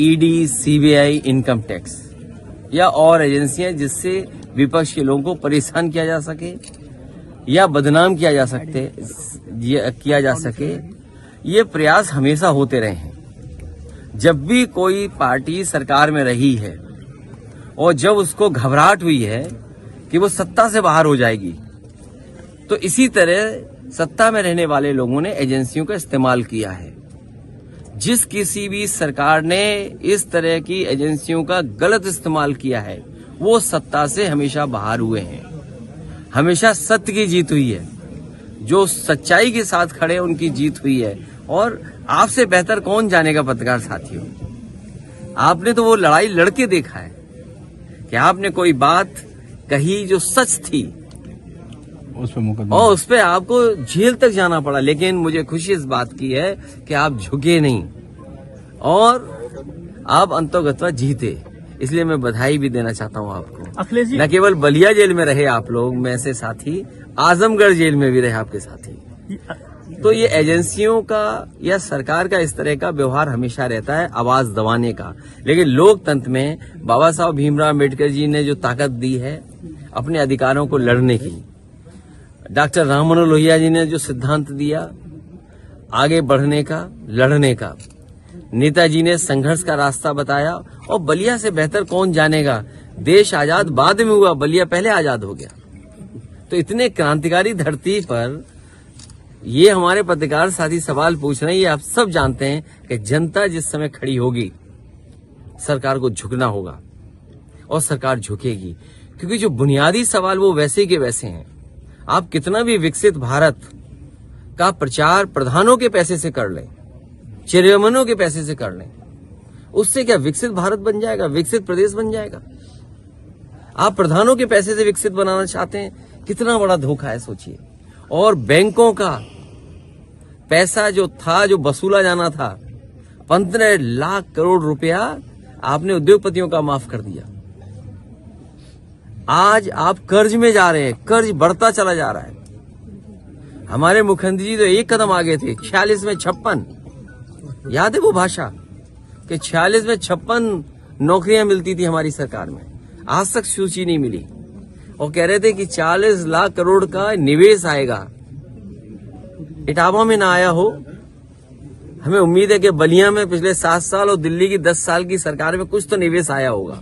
ED, CBI, income tax या और एजेंसियां जिससे विपक्ष के लोगों को परेशान किया जा सके या बदनाम किया जा सके, ये प्रयास हमेशा होते रहे हैं। जब भी कोई पार्टी सरकार में रही है और जब उसको घबराहट हुई है कि वो सत्ता से बाहर हो जाएगी, तो इसी तरह सत्ता में रहने वाले लोगों ने एजेंसियों का इस्तेमाल किया है। जिस किसी भी सरकार ने इस तरह की एजेंसियों का गलत इस्तेमाल किया है, वो सत्ता से हमेशा बाहर हुए हैं। हमेशा सत्य की जीत हुई है, जो सच्चाई के साथ खड़े उनकी जीत हुई है। और आपसे बेहतर कौन जानेगा पत्रकार साथियों, आपने तो वो लड़ाई लड़के देखा है कि आपने कोई बात कही जो सच थी और उस पे आपको जेल तक जाना पड़ा, लेकिन मुझे खुशी इस बात की है कि आप झुके नहीं और आप अंतोगत्वा जीते। इसलिए मैं बधाई भी देना चाहता हूं आपको। न केवल बलिया जेल में रहे आप लोग में से साथी, आजमगढ़ जेल में भी रहे आपके साथी। तो ये एजेंसियों का या सरकार का इस तरह का व्यवहार हमेशा रहता है, आवाज दबाने का। लेकिन लोकतंत्र में बाबा साहब भीमराव अम्बेडकर जी ने जो ताकत दी है अपने अधिकारों को लड़ने की, डॉक्टर राम मनोहर लोहिया जी ने जो सिद्धांत दिया आगे बढ़ने का, लड़ने का, नेताजी ने संघर्ष का रास्ता बताया। और बलिया से बेहतर कौन जानेगा, देश आजाद बाद में हुआ, बलिया पहले आजाद हो गया। तो इतने क्रांतिकारी धरती पर ये हमारे पत्रकार साथी सवाल पूछ रहे हैं, ये आप सब जानते हैं कि जनता जिस समय खड़ी होगी सरकार को झुकना होगा और सरकार झुकेगी, क्योंकि जो बुनियादी सवाल वो वैसे के वैसे हैं। आप कितना भी विकसित भारत का प्रचार प्रधानों के पैसे से कर लें, चेयरमैनों के पैसे से कर लें, उससे क्या विकसित भारत बन जाएगा, विकसित प्रदेश बन जाएगा? आप प्रधानों के पैसे से विकसित बनाना चाहते हैं, कितना बड़ा धोखा है सोचिए। और बैंकों का पैसा जो था, जो वसूला जाना था, 15 लाख करोड़ रुपया आपने उद्योगपतियों का माफ कर दिया। आज आप कर्ज में जा रहे हैं, कर्ज बढ़ता चला जा रहा है। हमारे मुख्यमंत्री जी तो एक कदम आगे थे, 46 में 56, याद है वो भाषा कि 46 में 56 नौकरियां मिलती थी हमारी सरकार में, आज तक सूची नहीं मिली। और कह रहे थे कि 40 लाख करोड़ का निवेश आएगा, इटावा में ना आया हो। हमें उम्मीद है कि बलिया में पिछले 7 साल और दिल्ली की 10 साल की सरकार में कुछ तो निवेश आया होगा,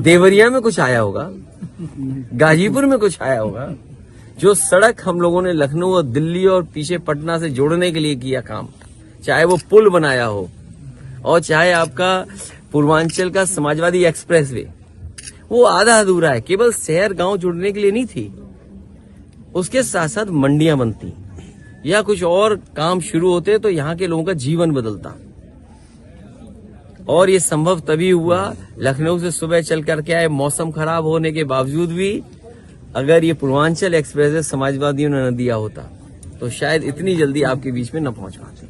देवरिया में कुछ आया होगा, गाजीपुर में कुछ आया होगा। जो सड़क हम लोगों ने लखनऊ और दिल्ली और पीछे पटना से जोड़ने के लिए किया काम, चाहे वो पुल बनाया हो और चाहे आपका पूर्वांचल का समाजवादी एक्सप्रेस वे, वो आधा अधूरा है। केवल शहर गांव जुड़ने के लिए नहीं थी, उसके साथ साथ मंडियां बनती या कुछ और काम शुरू होते तो यहाँ के लोगों का जीवन बदलता। और ये संभव तभी हुआ, लखनऊ से सुबह चल करके आए, मौसम खराब होने के बावजूद भी अगर ये पूर्वांचल एक्सप्रेस समाजवादियों ने न दिया होता तो शायद इतनी जल्दी आपके बीच में न पहुंच पाते।